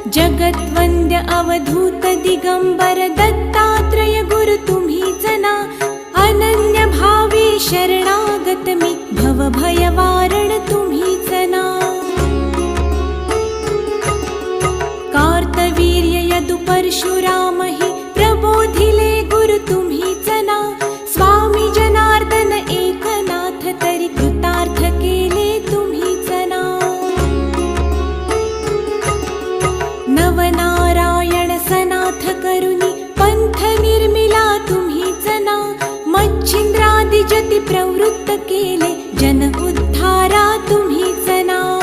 जगद्वन्द्य अवधूत दिगंबर दत्तात्रय गुरु तुम्हीच ना. अनन्य भावे शरणागत मी भवभयवारण तुम्हीच ना. कार्तवीर्य यदु परशुराम हि प्रबोधिले गुरु तुम्हीच ना. स्वामी जनार्दन एकनाथ तरी कृतार्थ केले तुम्हीच ना. नवनारायण सनाथ करुणी पंथ निर्मिला तुम्हीच ना. मच्छिंद्रादि जति प्रवृत्त केले जन उद्धारा तुम्हीच ना.